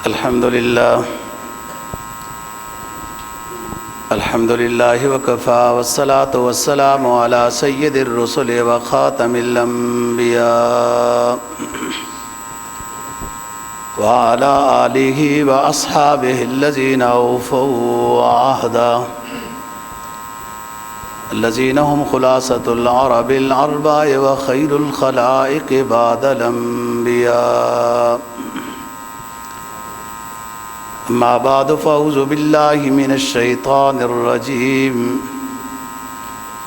الحمد للہ وکفا والصلاة والسلام علی سید الرسل وخاتم الانبیاء وعلى آلہ واصحابہ الذین اوفوا عہدا الذین هم خلاصة العرب العرباء وخیر الخلائق بعد الانبیاء اما بعد فاعوذ باللہ من الشیطان الرجیم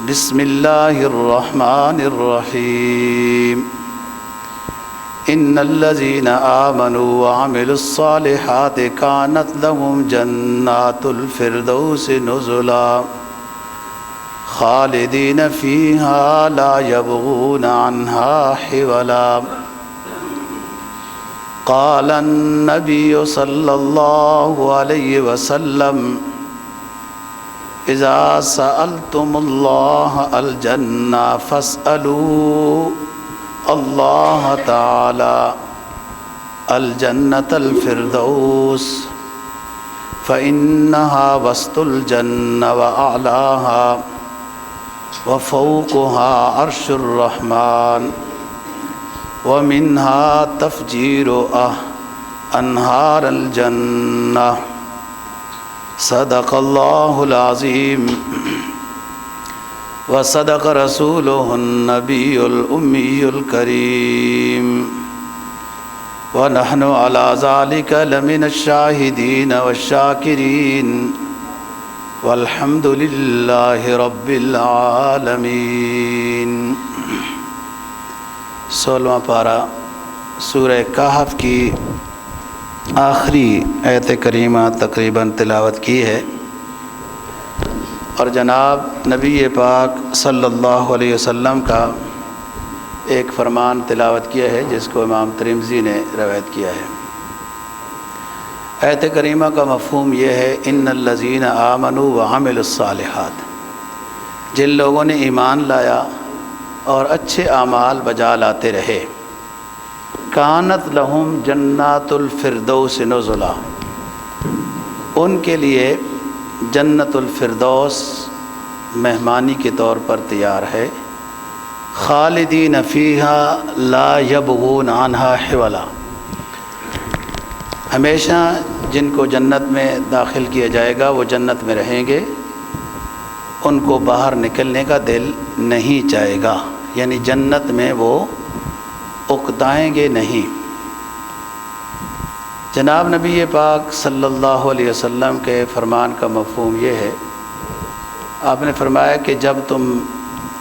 بسم اللہ الرحمن الرحیم ان الذین آمنوا وعملوا الصالحات كانت لهم جنات الفردوس نزلا خالدین فیہا لا یبغون عنہا حولا قال النبی صلی اللہ علیہ وسلم اذا سألتم اللہ الجنہ فاسألوا اللہ تعالی الجنة الفردوس فإنها وسط الجنة وأعلاها وفوقها عرش الرحمن ومنها تفجير أنهار الجنة صدق الله العظيم وصدق رسوله النبي الأمي الكريم ونحن على ذلك لمن الشاهدين والشاكرين والحمد لله رب العالمين۔ 16واں پارہ سورہ کہف کی آخری آیت کریمہ تقریباً تلاوت کی ہے، اور جناب نبی پاک صلی اللہ علیہ وسلم کا ایک فرمان تلاوت کیا ہے جس کو امام ترمذی نے روایت کیا ہے۔ آیت کریمہ کا مفہوم یہ ہے ان الذین آمنوا وعملوا الصالحات، جن لوگوں نے ایمان لایا اور اچھے اعمال بجا لاتے رہے، کانت لہم جنات الفردوس نزلا، ان کے لیے جنت الفردوس مہمانی کے طور پر تیار ہے، خالدین فیہا لا یبغون عنہا حولا، ہمیشہ جن کو جنت میں داخل کیا جائے گا وہ جنت میں رہیں گے، ان کو باہر نکلنے کا دل نہیں چاہے گا، یعنی جنت میں وہ اکتائیں گے نہیں۔ جناب نبی پاک صلی اللہ علیہ وسلم کے فرمان کا مفہوم یہ ہے، آپ نے فرمایا کہ جب تم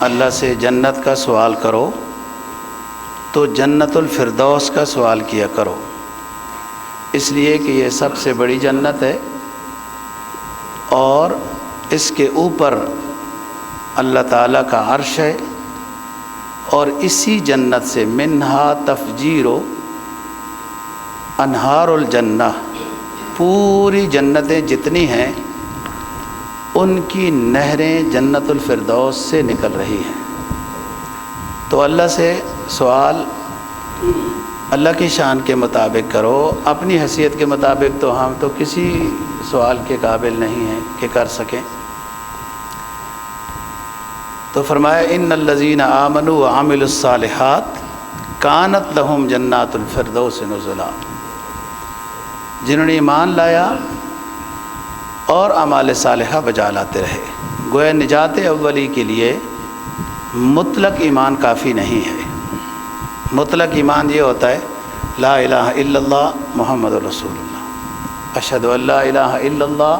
اللہ سے جنت کا سوال کرو تو جنت الفردوس کا سوال کیا کرو، اس لیے کہ یہ سب سے بڑی جنت ہے، اور اس کے اوپر اللہ تعالیٰ کا عرش ہے، اور اسی جنت سے منہا تفجیر انہار الجنہ، پوری جنتیں جتنی ہیں ان کی نہریں جنت الفردوس سے نکل رہی ہیں۔ تو اللہ سے سوال اللہ کی شان کے مطابق کرو، اپنی حیثیت کے مطابق تو ہم تو کسی سوال کے قابل نہیں ہیں کہ کر سکیں۔ تو فرمایا ان الذین آمنوا وعملوا الصالحات کانت لہم جنات الفردوس نزلا، جنہوں نے ایمان لایا اور اعمال صالحہ بجا لاتے رہے۔ گویا نجات اولی کے لیے مطلق ایمان کافی نہیں ہے۔ مطلق ایمان یہ ہوتا ہے لا الہ الا اللہ محمد رسول اللہ، اشہد ان لا الہ الا اللہ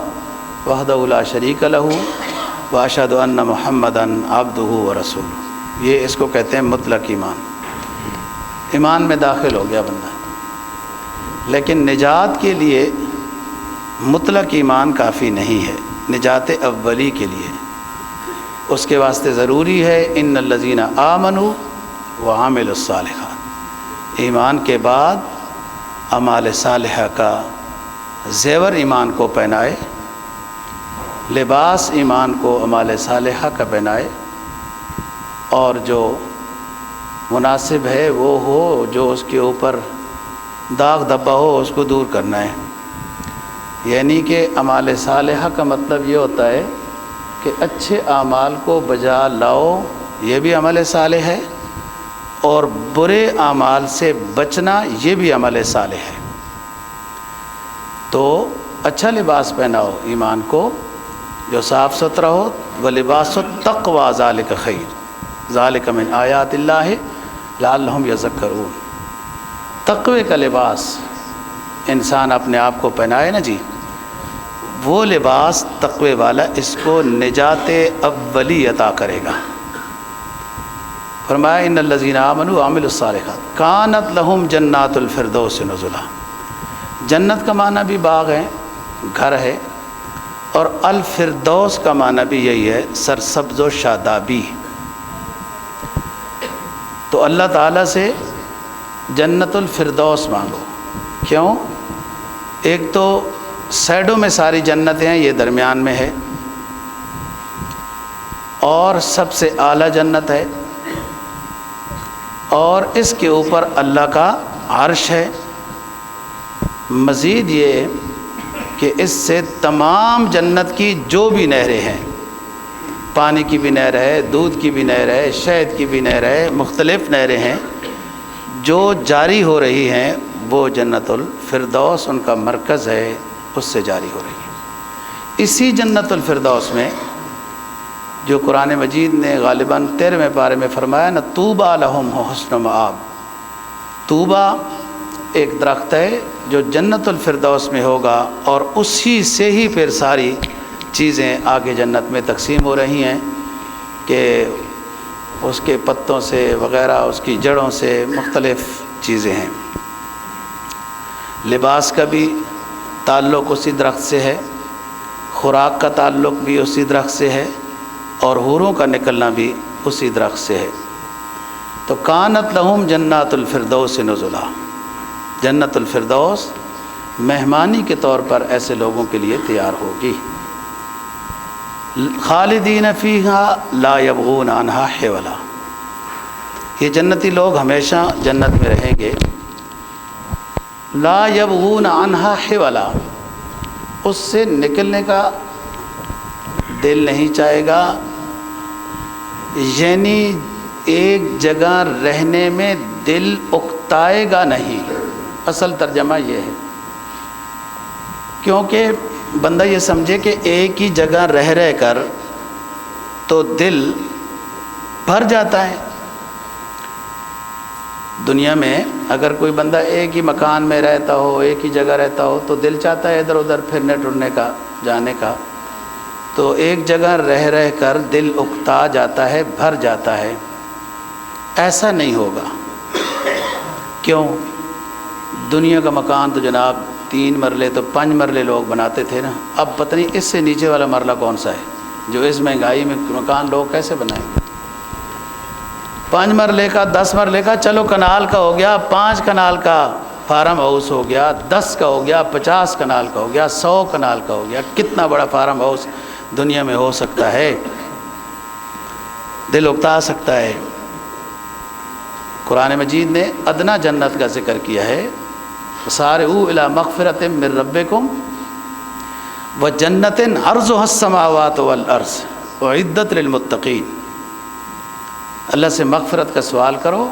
وحدہ لا شریک لہ واشہد ان محمدا عبدہ ورسولہ، یہ اس کو کہتے ہیں مطلق ایمان۔ ایمان میں داخل ہو گیا بندہ، لیکن نجات کے لیے مطلق ایمان کافی نہیں ہے۔ نجات اولی کے لیے اس کے واسطے ضروری ہے ان الذین آمنوا وعملوا الصالحات، ایمان کے بعد اعمال صالحہ کا زیور ایمان کو پہنائے، لباس ایمان کو اعمال صالحہ کا پہنائے، اور جو مناسب ہے وہ ہو جو اس کے اوپر داغ دھبا ہو اس کو دور کرنا ہے۔ یعنی کہ اعمال صالحہ کا مطلب یہ ہوتا ہے کہ اچھے اعمال کو بجا لاؤ، یہ بھی عمل صالح ہے، اور برے اعمال سے بچنا یہ بھی عمل صالح ہے۔ تو اچھا لباس پہناؤ ایمان کو جو صاف ستھرا ہو، وَلِبَاسُ التَّقْوَىٰ ذَلِكَ خَيْرٌ ذَلِكَ مِنْ آیاتِ اللہ لَعَلَّهُمْ يَذَّكَّرُونَ۔ تقوی کا لباس انسان اپنے آپ کو پہنائے نا جی، وہ لباس تقوی والا اس کو نجات اولی عطا کرے گا۔ فرمایا ان الذین آمنوا وعملوا الصالحات کانت لہم جنات الفردوس نزلا۔ جنت کا معنی بھی باغ ہے، گھر ہے، اور الفردوس کا معنی بھی یہی ہے، سرسبز و شادابی۔ تو اللہ تعالیٰ سے جنت الفردوس مانگو۔ کیوں؟ ایک تو سائڈوں میں ساری جنتیں ہیں، یہ درمیان میں ہے، اور سب سے اعلیٰ جنت ہے، اور اس کے اوپر اللہ کا عرش ہے۔ مزید یہ کہ اس سے تمام جنت کی جو بھی نہریں ہیں، پانی کی بھی نہر ہے، دودھ کی بھی نہر ہے، شہد کی بھی نہر ہے، مختلف نہریں ہیں جو جاری ہو رہی ہیں، وہ جنت الفردوس ان کا مرکز ہے، اس سے جاری ہو رہی ہے۔ اسی جنت الفردوس میں جو قرآن مجید نے غالباً 13ویں پارے میں فرمایا نا، طوبیٰ لہم حسن مآب۔ طوبیٰ ایک درخت ہے جو جنت الفردوس میں ہوگا، اور اسی سے ہی پھر ساری چیزیں آگے جنت میں تقسیم ہو رہی ہیں کہ اس کے پتوں سے وغیرہ، اس کی جڑوں سے مختلف چیزیں ہیں۔ لباس کا بھی تعلق اسی درخت سے ہے، خوراک کا تعلق بھی اسی درخت سے ہے، اور حوروں کا نکلنا بھی اسی درخت سے ہے۔ تو کانت لہم جنات الفردوس نزلا، جنت الفردوس مہمانی کے طور پر ایسے لوگوں کے لیے تیار ہوگی۔ خالدین فیہا لا یبغون عنہا حولا، یہ جنتی لوگ ہمیشہ جنت میں رہیں گے۔ لا یبغون عنہا حولا، اس سے نکلنے کا دل نہیں چاہے گا، یعنی ایک جگہ رہنے میں دل اکتائے گا نہیں، اصل ترجمہ یہ ہے۔ کیونکہ بندہ یہ سمجھے کہ ایک ہی جگہ رہ کر تو دل بھر جاتا ہے۔ دنیا میں اگر کوئی بندہ ایک ہی مکان میں رہتا ہو، ایک ہی جگہ رہتا ہو، تو دل چاہتا ہے ادھر ادھر پھرنے ٹرنے کا، جانے کا۔ تو ایک جگہ رہ کر دل اکتا جاتا ہے، بھر جاتا ہے۔ ایسا نہیں ہوگا۔ کیوں؟ دنیا کا مکان تو جناب 3 مرلے تو 5 مرلے لوگ بناتے تھے نا، اب پتہ نہیں اس سے نیچے والا مرلہ کون سا ہے جو اس مہنگائی میں مکان لوگ کیسے بنائیں گے؟ 5 مرلے کا، 10 مرلے کا، چلو کنال کا ہو گیا، 5 کنال کا فارم ہاؤس ہو گیا، 10 کا ہو گیا، 50 کنال کا ہو گیا، 100 کنال کا ہو گیا۔ کتنا بڑا فارم ہاؤس دنیا میں ہو سکتا ہے؟ دل اکتا سکتا ہے۔ قرآن مجید نے ادنا جنت کا ذکر کیا ہے، سارعوا الی مغفرۃ من ربکم وجنۃ عرضها السماوات والارض اعدت للمتقین۔ اللہ سے مغفرت کا سوال کرو،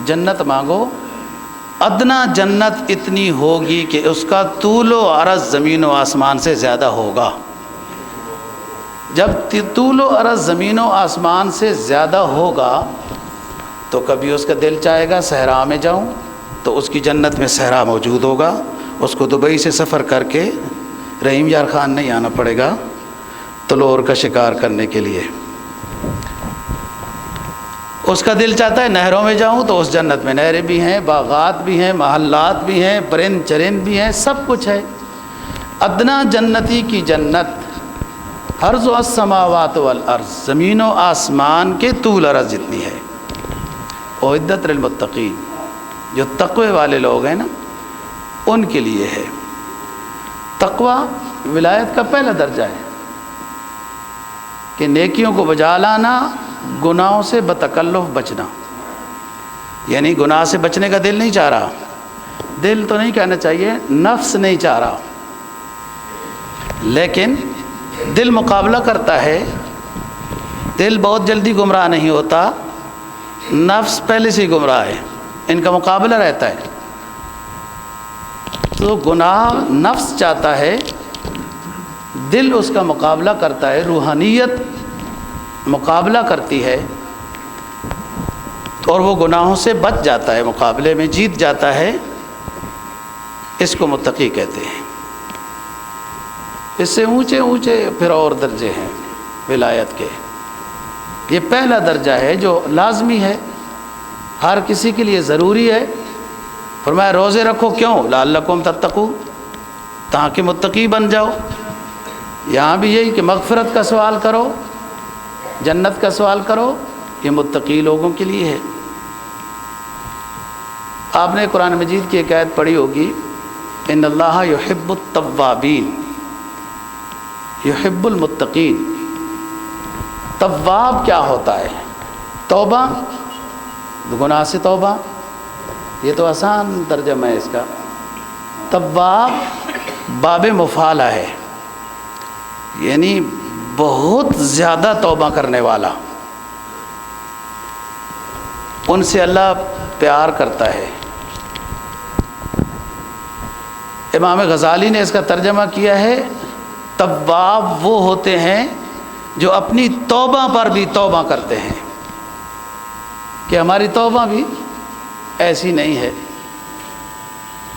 جنت مانگو۔ ادنا جنت اتنی ہوگی کہ اس کا طول و عرض زمین و آسمان سے زیادہ ہوگا۔ جب طول و عرض زمین و آسمان سے زیادہ ہوگا تو کبھی اس کا دل چاہے گا صحرا میں جاؤں، تو اس کی جنت میں صحرا موجود ہوگا، اس کو دبئی سے سفر کر کے رحیم یار خان نہیں آنا پڑے گا تلور کا شکار کرنے کے لیے۔ اس کا دل چاہتا ہے نہروں میں جاؤں، تو اس جنت میں نہریں بھی ہیں، باغات بھی ہیں، محلات بھی ہیں، پرند چرند بھی ہیں، سب کچھ ہے۔ ادنا جنتی کی جنت عرض السماوات والارض، زمین و آسمان کے طول عرض جتنی ہے۔ اعدت للمتقین، جو تقوی والے لوگ ہیں نا ان کے لیے ہے۔ تقوی ولایت کا پہلا درجہ ہے کہ نیکیوں کو بجا لانا، گناہوں سے بتکلف بچنا۔ یعنی گناہ سے بچنے کا دل نہیں چاہ رہا، دل تو نہیں کہنا چاہیے، نفس نہیں چاہ رہا، لیکن دل مقابلہ کرتا ہے. دل بہت جلدی گمراہ نہیں ہوتا، نفس پہلے سے ہی گمراہ ہے، ان کا مقابلہ رہتا ہے. تو گناہ نفس چاہتا ہے، دل اس کا مقابلہ کرتا ہے، روحانیت مقابلہ کرتی ہے اور وہ گناہوں سے بچ جاتا ہے، مقابلے میں جیت جاتا ہے. اس کو متقی کہتے ہیں. اس سے اونچے اونچے پھر اور درجے ہیں ولایت کے. یہ پہلا درجہ ہے جو لازمی ہے، ہر کسی کے لیے ضروری ہے. فرمایا روزے رکھو، کیوں؟ لعلکم تتقون، تاکہ متقی بن جاؤ. یہاں بھی یہی کہ مغفرت کا سوال کرو، جنت کا سوال کرو، یہ متقی لوگوں کے لیے ہے. آپ نے قرآن مجید کی ایک آیت پڑھی ہوگی، ان اللہ یحب التوابین یحب المتقین. تواب کیا ہوتا ہے؟ توبہ، گناہ سے توبہ، یہ تو آسان ترجمہ ہے اس کا. تواب باب مفعلہ ہے، یعنی بہت زیادہ توبہ کرنے والا. ان سے اللہ پیار کرتا ہے. امام غزالی نے اس کا ترجمہ کیا ہے، تواب وہ ہوتے ہیں جو اپنی توبہ پر بھی توبہ کرتے ہیں. کہ ہماری توبہ بھی ایسی نہیں ہے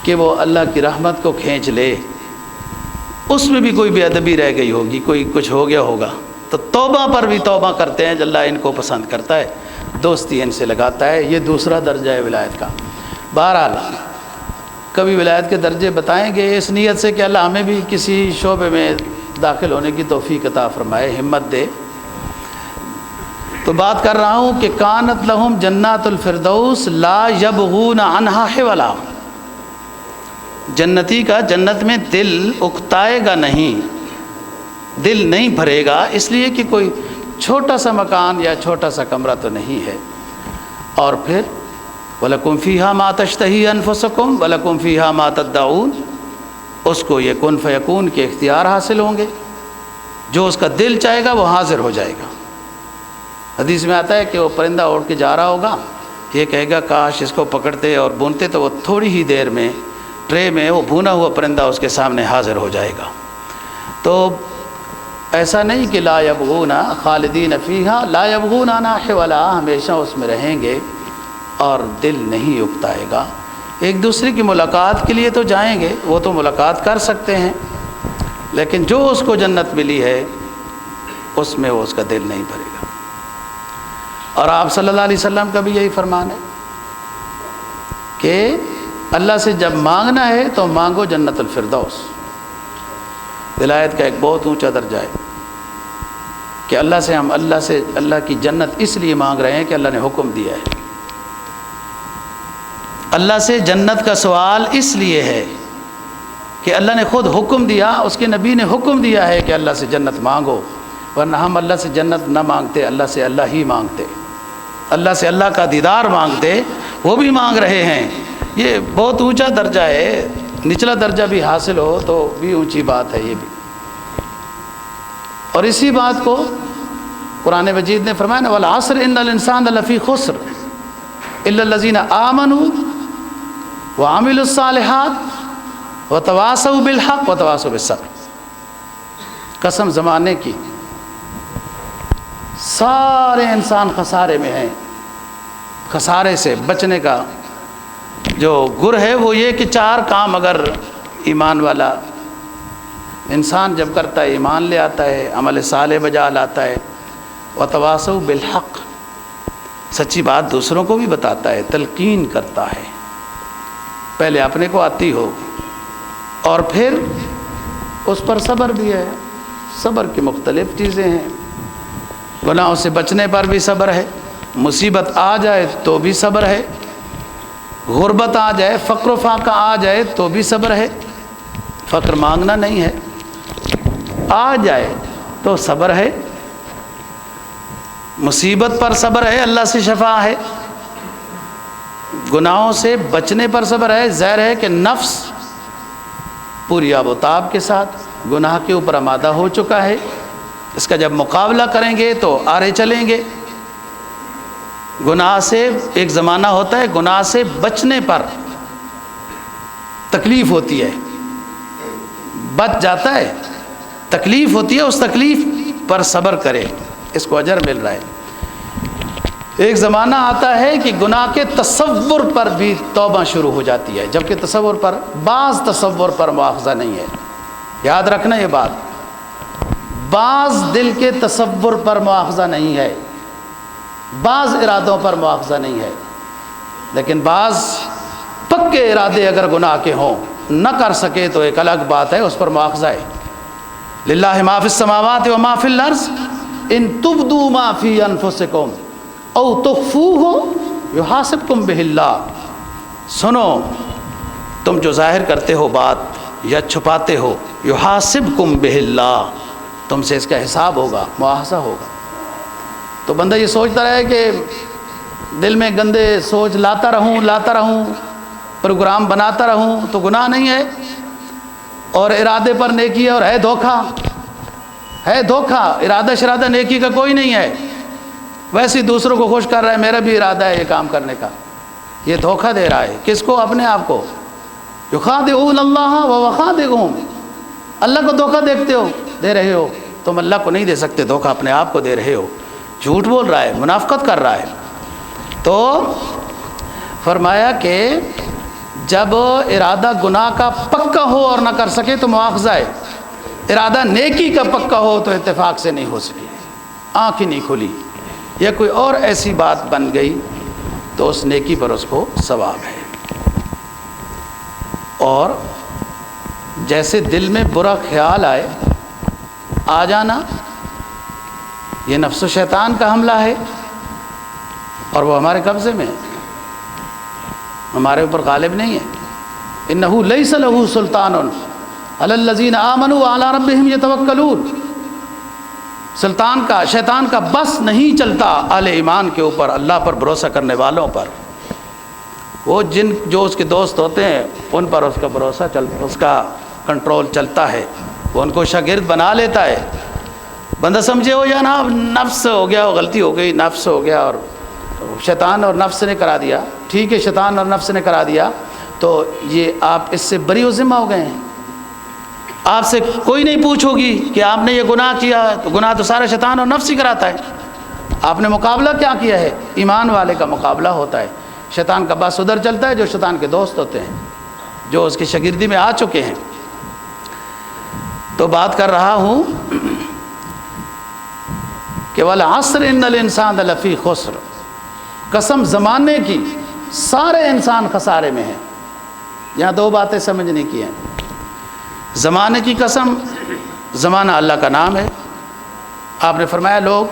کہ وہ اللہ کی رحمت کو کھینچ لے، اس میں بھی کوئی بے ادبی رہ گئی ہوگی، کوئی کچھ ہو گیا ہوگا. تو توبہ پر بھی توبہ کرتے ہیں، اللہ ان کو پسند کرتا ہے، دوستی ان سے لگاتا ہے. یہ دوسرا درجہ ہے ولایت کا. بہرحال کبھی ولایت کے درجے بتائیں گے اس نیت سے کہ اللہ ہمیں بھی کسی شعبے میں داخل ہونے کی توفیق عطا فرمائے، ہمت دے. تو بات کر رہا ہوں کہ کانت لہم جنات الفردوس لا یبغون عنہا حولا. جنتی کا جنت میں دل اکتائے گا نہیں، دل نہیں بھرے گا، اس لیے کہ کوئی چھوٹا سا مکان یا چھوٹا سا کمرہ تو نہیں ہے. اور پھر وَلَكُمْ فِيهَا مَا تَشْتَهِي أَنفُسُكُمْ وَلَكُمْ فِيهَا مَا تَدَّعُونَ. اس کو یہ کن فیکون کے اختیار حاصل ہوں گے، جو اس کا دل چاہے گا وہ حاضر ہو جائے گا. حدیث میں آتا ہے کہ وہ پرندہ اڑ کے جا رہا ہوگا، یہ کہے گا کاش اس کو پکڑتے اور بھونتے تو وہ تھوڑی ہی دیر میں ٹرے میں وہ بھونا ہوا پرندہ اس کے سامنے حاضر ہو جائے گا. تو ایسا نہیں کہ لا یبغون خالدین فیہا، لا یبغون عنہا حولا، ہمیشہ اس میں رہیں گے اور دل نہیں اکتائے گا. ایک دوسرے کی ملاقات کے لیے تو جائیں گے، وہ تو ملاقات کر سکتے ہیں، لیکن جو اس کو جنت ملی ہے اس میں وہ اس کا دل نہیں بھرے گا. اور آپ صلی اللہ علیہ وسلم کا بھی یہی فرمان ہے کہ اللہ سے جب مانگنا ہے تو مانگو جنت الفردوس. ولایت کا ایک بہت اونچا درجہ ہے کہ ہم اللہ کی جنت اس لیے مانگ رہے ہیں کہ اللہ نے حکم دیا ہے. اللہ سے جنت کا سوال اس لیے ہے کہ اللہ نے خود حکم دیا، اس کے نبی نے حکم دیا ہے کہ اللہ سے جنت مانگو. ورنہ ہم اللہ سے جنت نہ مانگتے، اللہ سے اللہ ہی مانگتے، اللہ سے اللہ کا دیدار مانگتے. وہ بھی مانگ رہے ہیں. یہ بہت اونچا درجہ ہے، نچلا درجہ بھی حاصل ہو تو بھی اونچی بات ہے یہ بھی. اور اسی بات کو قرآن مجید نے فرمایا نا، والعصر ان الانسان لفی خسر الا الذین آمنوا وعملوا الصالحات وتواصوا بالحق وتواصوا بالصبر. قسم زمانے کی، سارے انسان خسارے میں ہیں. خسارے سے بچنے کا جو گر ہے وہ یہ کہ 4 کام اگر ایمان والا انسان جب کرتا ہے، ایمان لے آتا ہے، عمل صالح بجا لاتا ہے، وتواصوا بالحق، سچی بات دوسروں کو بھی بتاتا ہے، تلقین کرتا ہے، پہلے اپنے کو آتی ہو، اور پھر اس پر صبر بھی ہے. صبر کی مختلف چیزیں ہیں. گناہوں سے بچنے پر بھی صبر ہے، مصیبت آ جائے تو بھی صبر ہے، غربت آ جائے، فقر و فاقہ آ جائے تو بھی صبر ہے. فقر مانگنا نہیں ہے، آ جائے تو صبر ہے. مصیبت پر صبر ہے، اللہ سے شفا ہے. گناہوں سے بچنے پر صبر ہے، ظاہر ہے کہ نفس پوری آب و تاب کے ساتھ گناہ کے اوپر آمادہ ہو چکا ہے، اس کا جب مقابلہ کریں گے تو آرے چلیں گے۔ گناہ سے ایک زمانہ ہوتا ہے گناہ سے بچنے پر تکلیف ہوتی ہے، بچ جاتا ہے، تکلیف ہوتی ہے، اس تکلیف پر صبر کرے، اس کو اجر مل رہا ہے۔ ایک زمانہ آتا ہے کہ گناہ کے تصور پر بھی توبہ شروع ہو جاتی ہے، جبکہ تصور پر، بعض تصور پر مواخذہ نہیں ہے، یاد رکھنا یہ بات، بعض دل کے تصور پر مواخذہ نہیں ہے، بعض ارادوں پر مواخذہ نہیں ہے، لیکن بعض پکے ارادے اگر گناہ کے ہوں نہ کر سکے تو ایک الگ بات ہے، اس پر مواخذہ ہے۔ للہ ما فی السماوات و ما فی الارض ان تبدوا ما فی انفسکم او تخفوہ یحاسبکم بہ اللہ۔ سنو، تم جو ظاہر کرتے ہو بات یا چھپاتے ہو، یحاسبکم بہ اللہ، تم سے اس کا حساب ہوگا، مواخذہ ہوگا۔ تو بندہ یہ سوچتا رہے کہ دل میں گندے سوچ لاتا رہوں، پروگرام بناتا رہوں تو گناہ نہیں ہے، اور ارادے پر نیکی ہے اور ہے دھوکہ، ارادہ شرادہ نیکی کا کوئی نہیں ہے، ویسے ہی دوسروں کو خوش کر رہا ہے، میرا بھی ارادہ ہے یہ کام کرنے کا، یہ دھوکہ دے رہا ہے، کس کو؟ اپنے آپ کو۔ یخادعون اللہ وهو خادعهم، اللہ کو دھوکہ دے رہے ہو، تم اللہ کو نہیں دے سکتے دھوکہ، اپنے آپ کو دے رہے ہو، جھوٹ بول رہا ہے، منافقت کر رہا ہے۔ تو فرمایا کہ جب ارادہ گناہ کا پکا ہو اور نہ کر سکے تو مواخذہ ہے، ارادہ نیکی کا پکا ہو تو اتفاق سے نہیں ہو سکی، آنکھ ہی نہیں کھلی، یا کوئی اور ایسی بات بن گئی تو اس نیکی پر اس کو ثواب ہے۔ اور جیسے دل میں برا خیال آئے، آ جانا، یہ نفس و شیطان کا حملہ ہے، اور وہ ہمارے قبضے میں ہے، ہمارے اوپر غالب نہیں ہے۔ انہ لیس لہ سلطان علی الذین آمنوا وعلی ربہم یتوکلون، شیطان کا بس نہیں چلتا اہل ایمان کے اوپر، اللہ پر بھروسہ کرنے والوں پر، وہ جو اس کے دوست ہوتے ہیں ان پر اس کا بھروسہ اس کا کنٹرول چلتا ہے، وہ ان کو شاگرد بنا لیتا ہے۔ بندہ سمجھے ہو یا نا، نفس ہو گیا، غلطی ہو گئی، نفس ہو گیا اور شیطان اور نفس نے کرا دیا، ٹھیک ہے، شیطان اور نفس نے کرا دیا تو یہ آپ اس سے بری و ذمہ ہو گئے ہیں، آپ سے کوئی نہیں پوچھو گی کہ آپ نے یہ گناہ کیا، تو گناہ تو سارا شیطان اور نفس ہی کراتا ہے، آپ نے مقابلہ کیا کیا ہے؟ ایمان والے کا مقابلہ ہوتا ہے، شیطان کا بس ادھر چلتا ہے جو شیطان کے دوست ہوتے ہیں، جو اس کی شاگردی میں آ چکے ہیں۔ تو بات کر رہا ہوں کہ والعصر ان الانسان لفی خسر، قسم زمانے کی، سارے انسان خسارے میں ہیں۔ یہاں دو باتیں سمجھنے کی ہیں، زمانے کی قسم، زمانہ اللہ کا نام ہے، آپ نے فرمایا لوگ،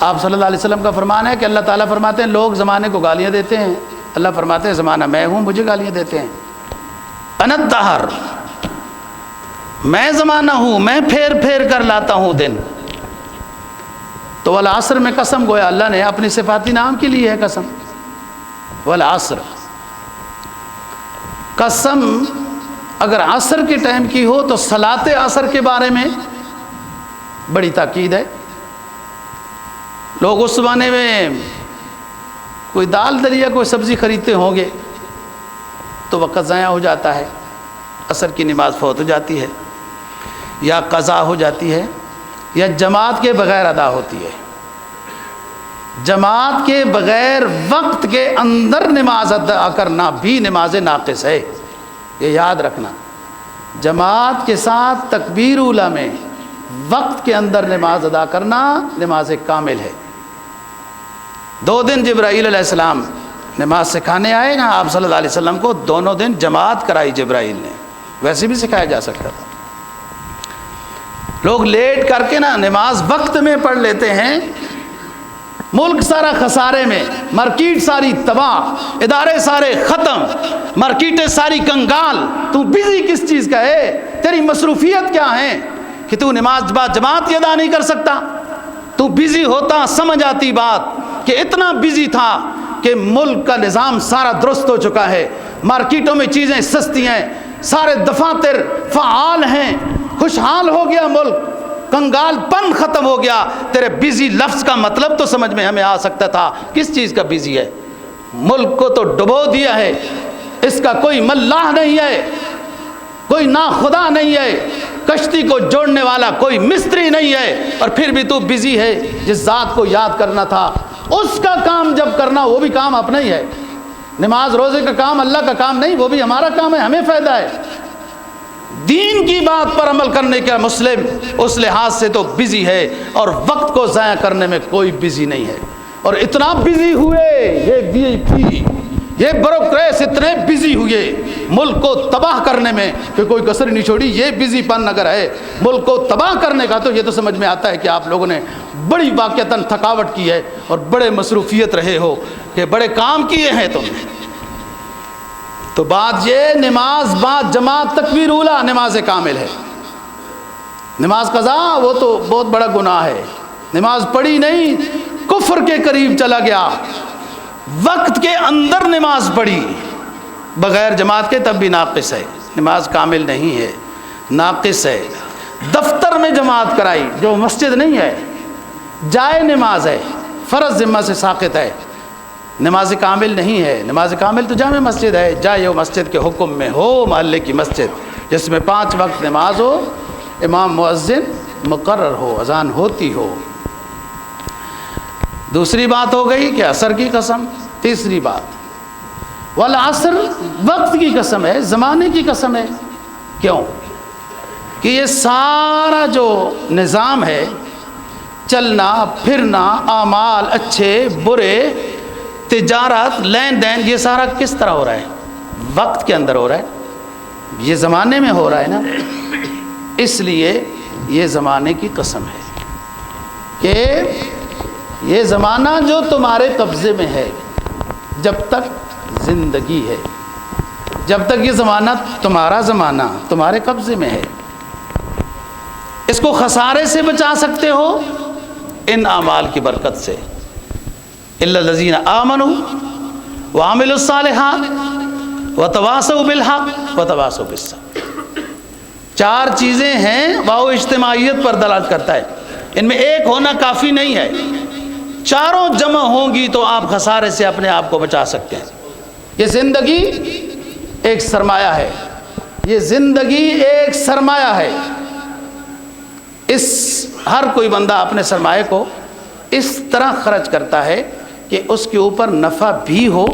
آپ صلی اللہ علیہ وسلم کا فرمان ہے کہ اللہ تعالیٰ فرماتے ہیں لوگ زمانے کو گالیاں دیتے ہیں، اللہ فرماتے ہیں زمانہ میں ہوں، مجھے گالیاں دیتے ہیں۔ انا الدہر، میں زمانہ ہوں، میں پھیر پھیر کر لاتا ہوں دن۔ تو والعصر میں قسم گویا اللہ نے اپنی صفاتی نام کے لیے ہے قسم، والعصر، قسم اگر عصر کے ٹائم کی ہو تو صلاۃ عصر کے بارے میں بڑی تاکید ہے۔ لوگ اس زمانے میں کوئی دال دلیا کوئی سبزی خریدتے ہوں گے تو وقت ضائع ہو جاتا ہے، عصر کی نماز فوت ہو جاتی ہے، یا قضا ہو جاتی ہے، یا جماعت کے بغیر ادا ہوتی ہے۔ جماعت کے بغیر وقت کے اندر نماز ادا کرنا بھی نماز ناقص ہے، یہ یاد رکھنا۔ جماعت کے ساتھ تکبیر اولیٰ میں وقت کے اندر نماز ادا کرنا نماز کامل ہے۔ 2 دن جبرائیل علیہ السلام نماز سکھانے آئے نا آپ صلی اللہ علیہ وسلم کو، دونوں دن جماعت کرائی جبرائیل نے، ویسے بھی سکھایا جا سکتا تھا۔ لوگ لیٹ کر کے نا نماز وقت میں پڑھ لیتے ہیں، ملک سارا خسارے میں، مارکیٹ ساری تباہ، ادارے سارے ختم، مارکیٹیں ساری کنگال، تو بزی کس چیز کا ہے؟ تیری مصروفیت کیا ہے کہ تو نماز با جماعت کی ادا نہیں کر سکتا؟ تو بزی ہوتا سمجھ آتی بات کہ اتنا بزی تھا کہ ملک کا نظام سارا درست ہو چکا ہے، مارکیٹوں میں چیزیں سستی ہیں، سارے دفاتر فعال ہیں، خوشحال ہو گیا ملک، کنگال پن ختم ہو گیا۔ تیرے بزی لفظ کا مطلب تو سمجھ میں ہمیں آ سکتا تھا، کس چیز کا بزی ہے؟ ملک کو تو ڈبو دیا ہے، اس کا کوئی ملاح نہیں ہے، کوئی ناخدا نہیں ہے، کشتی کو جوڑنے والا کوئی مستری نہیں ہے، اور پھر بھی تو بزی ہے۔ جس ذات کو یاد کرنا تھا اس کا کام جب کرنا، وہ بھی کام اپنا ہی ہے۔ نماز روزے کا کام اللہ کا کام نہیں، وہ بھی ہمارا کام ہے، ہمیں فائدہ ہے۔ دین کی بات پر عمل کرنے کا مسلم اس لحاظ سے تو بزی ہے، اور وقت کو ضائع کرنے میں کوئی بزی نہیں ہے۔ اور اتنا بزی ہوئے یہ وی آئی پی، یہ بیوروکریس اتنے بزی ہوئے ملک کو تباہ کرنے میں کہ کوئی کسر نہیں چھوڑی۔ یہ بزی پن اگر ہے ملک کو تباہ کرنے کا، تو یہ تو سمجھ میں آتا ہے کہ آپ لوگوں نے بڑی واقعتاً تھکاوٹ کی ہے اور بڑے مصروفیت رہے ہو، کہ بڑے کام کیے ہیں تم نے۔ تو بات یہ، نماز بعد جماعت تکبیر اولیٰ نماز کامل ہے۔ نماز قضا وہ تو بہت بڑا گناہ ہے، نماز پڑھی نہیں، کفر کے قریب چلا گیا۔ وقت کے اندر نماز پڑھی بغیر جماعت کے تب بھی ناقص ہے، نماز کامل نہیں ہے، ناقص ہے۔ دفتر میں جماعت کرائی جو مسجد نہیں ہے، جائے نماز ہے، فرض ذمہ سے ساقط ہے، نماز کامل نہیں ہے۔ نماز کامل تو جامع مسجد ہے، جائے وہ مسجد کے حکم میں ہو، محلے کی مسجد جس میں 5 وقت نماز ہو، امام مؤذن مقرر ہو، اذان ہوتی ہو۔ دوسری بات ہو گئی کہ عصر کی قسم۔ تیسری بات والعصر، وقت کی قسم ہے، زمانے کی قسم ہے۔ کیوں؟ کہ یہ سارا جو نظام ہے، چلنا پھرنا، اعمال اچھے برے، تجارت لین دین، یہ سارا کس طرح ہو رہا ہے؟ وقت کے اندر ہو رہا ہے، یہ زمانے میں ہو رہا ہے نا۔ اس لیے یہ زمانے کی قسم ہے کہ یہ زمانہ جو تمہارے قبضے میں ہے، جب تک زندگی ہے، جب تک یہ زمانہ تمہارے قبضے میں ہے، اس کو خسارے سے بچا سکتے ہو ان اعمال کی برکت سے۔ الا الذین آمنوا وعملوا الصالحات وتواصوا بالحق وتواصوا بالصبر۔ 4 چیزیں ہیں، واو اجتماعیت پر دلالت کرتا ہے، ان میں ایک ہونا کافی نہیں ہے، چاروں جمع ہوں گی تو آپ خسارے سے اپنے آپ کو بچا سکتے ہیں۔ یہ زندگی ایک سرمایہ ہے، یہ زندگی ایک سرمایہ ہے۔ اس ہر کوئی بندہ اپنے سرمایہ کو اس طرح خرچ کرتا ہے کہ اس کے اوپر نفع بھی ہو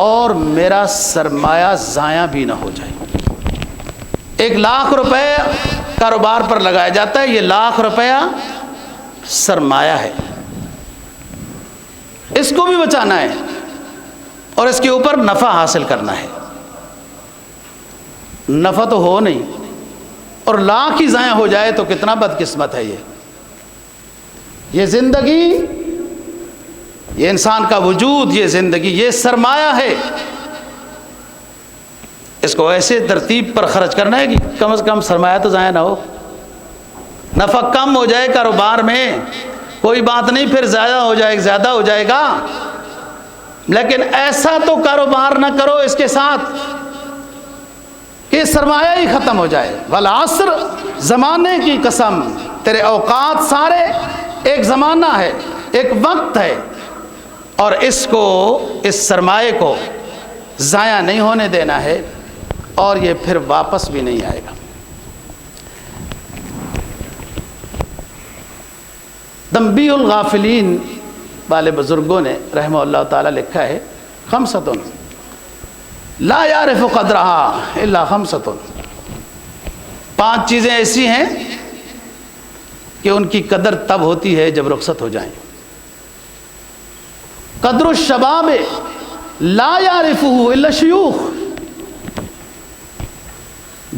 اور میرا سرمایہ ضائع بھی نہ ہو جائے۔ 1 لاکھ روپے کاروبار پر لگایا جاتا ہے، یہ 1 لاکھ روپیہ سرمایہ ہے، اس کو بھی بچانا ہے اور اس کے اوپر نفع حاصل کرنا ہے۔ نفع تو ہو نہیں اور لاکھ ہی ضائع ہو جائے تو کتنا بدقسمت ہے۔ یہ زندگی، یہ انسان کا وجود، یہ زندگی، یہ سرمایہ ہے، اس کو ایسے ترتیب پر خرچ کرنا ہے کہ کم از کم سرمایہ تو ضائع نہ ہو۔ نفع کم ہو جائے کاروبار میں کوئی بات نہیں، پھر زیادہ ہو جائے گا، لیکن ایسا تو کاروبار نہ کرو اس کے ساتھ کہ سرمایہ ہی ختم ہو جائے۔ والعصر، زمانے کی قسم، تیرے اوقات سارے ایک زمانہ ہے، ایک وقت ہے، اور اس سرمایہ کو ضائع نہیں ہونے دینا ہے، اور یہ پھر واپس بھی نہیں آئے گا۔ تنبیہ الغافلین والے بزرگوں نے رحمہ اللہ تعالی لکھا ہے، 5 لا یعرف قدرها الا 5۔ 5 چیزیں ایسی ہیں کہ ان کی قدر تب ہوتی ہے جب رخصت ہو جائیں۔ قدر الشباب لا یعرفه الا الشیوخ،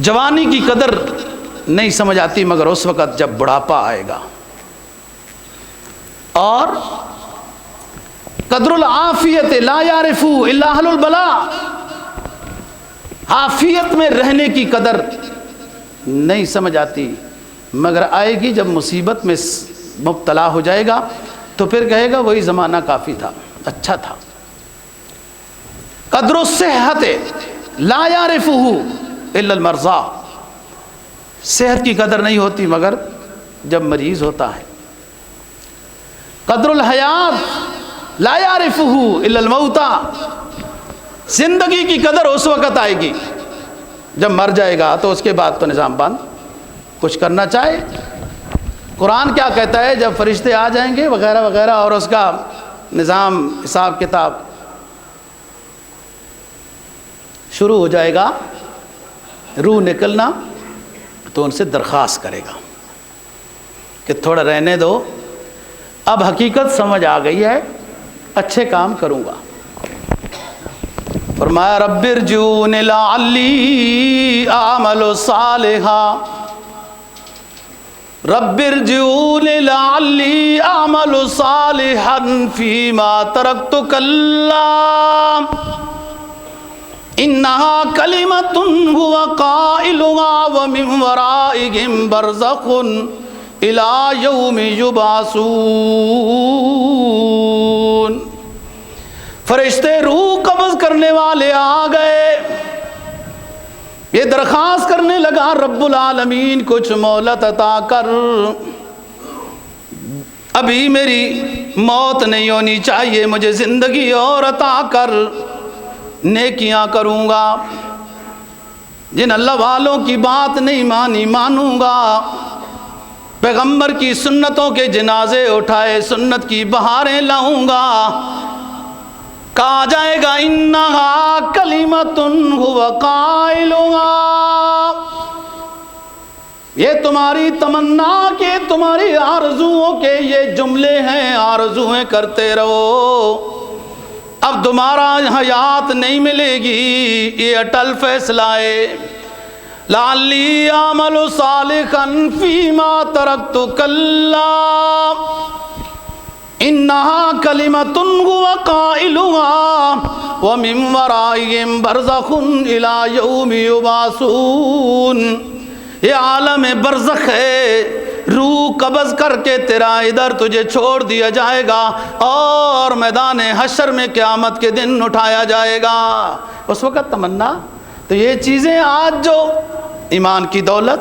جوانی کی قدر نہیں سمجھ آتی مگر اس وقت جب بڑھاپا آئے گا۔ اور قدر العافیت لا یعرفه الا اہل البلاء، عافیت میں رہنے کی قدر نہیں سمجھ آتی مگر آئے گی جب مصیبت میں مبتلا ہو جائے گا تو پھر کہے گا وہی زمانہ کافی تھا، اچھا تھا۔ قدر الصحت لا یعرفہ الا المرضى، صحت کی قدر نہیں ہوتی مگر جب مریض ہوتا ہے۔ قدر الحیات لا یعرفہ الا الموتى، زندگی کی قدر اس وقت آئے گی جب مر جائے گا، تو اس کے بعد تو نظام بند۔ کچھ کرنا چاہے، قرآن کیا کہتا ہے؟ جب فرشتے آ جائیں گے وغیرہ وغیرہ اور اس کا نظام حساب کتاب شروع ہو جائے گا، روح نکلنا، تو ان سے درخواست کرے گا کہ تھوڑا رہنے دو، اب حقیقت سمجھ آ گئی ہے، اچھے کام کروں گا۔ فرمایا رب ارجعون لعلی اعمل صالحا، رب ارجعون لعلی اعمل صالحا فیما ترکت کلا انہا کلمۃ هو قائلها ومن ورائهم برزخ الی یوم یبعثون۔ فرشتے روح قبض کرنے والے آ گئے، یہ درخواست کرنے لگا رب العالمین کچھ مہلت عطا کر، ابھی میری موت نہیں ہونی چاہیے، مجھے زندگی اور عطا کر، نیکیاں کروں گا، جن اللہ والوں کی بات نہیں مانی مانوں گا، پیغمبر کی سنتوں کے جنازے اٹھائے سنت کی بہاریں لاؤں گا۔ کہا جائے گا انہا کلمۃ هو قائلها، یہ تمہاری تمنا کے تمہاری آرزوؤں کے یہ جملے ہیں، آرزویں کرتے رہو، اب تمہارا حیات نہیں ملے گی، یہ اٹل فیصلہ ہے۔ لعلی اعمل صالحا فیما ترکت کلا انہا کلمۃ هو قائلها ومن ورائهم برزخ الی یوم یبعثون۔ یہ عالم برزخ ہے، روح قبض کر کے تیرا ادھر تجھے چھوڑ دیا جائے گا اور میدان حشر میں قیامت کے دن اٹھایا جائے گا۔ اس وقت تمنا تو یہ چیزیں آج جو ایمان کی دولت،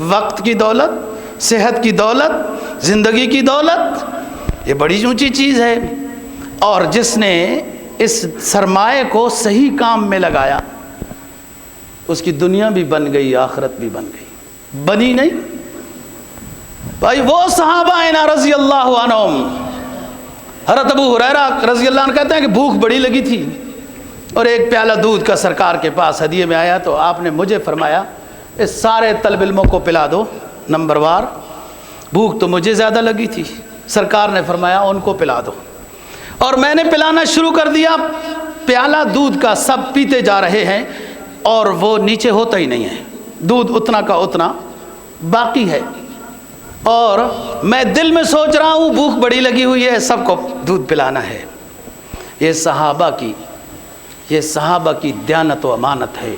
وقت کی دولت، صحت کی دولت، زندگی کی دولت، یہ بڑی اونچی چیز ہے، اور جس نے اس سرمایہ کو صحیح کام میں لگایا اس کی دنیا بھی بن گئی، آخرت بھی بن گئی۔ بنی نہیں بھائی، وہ صحابہ نا رضی اللہ عنہم، حضرت ابو ہریرہ رضی اللہ عنہ کہتے ہیں کہ بھوک بڑی لگی تھی اور ایک پیالہ دودھ کا سرکار کے پاس ہدیے میں آیا، تو آپ نے مجھے فرمایا اس سارے طلب علموں کو پلا دو نمبر وار، بھوک تو مجھے زیادہ لگی تھی، سرکار نے فرمایا ان کو پلا دو، اور میں نے پلانا شروع کر دیا، پیالہ دودھ کا سب پیتے جا رہے ہیں اور وہ نیچے ہوتا ہی نہیں ہے، دودھ اتنا کا اتنا باقی ہے، اور میں دل میں سوچ رہا ہوں بھوک بڑی لگی ہوئی ہے، سب کو دودھ پلانا ہے۔ یہ صحابہ کی دیانت و امانت ہے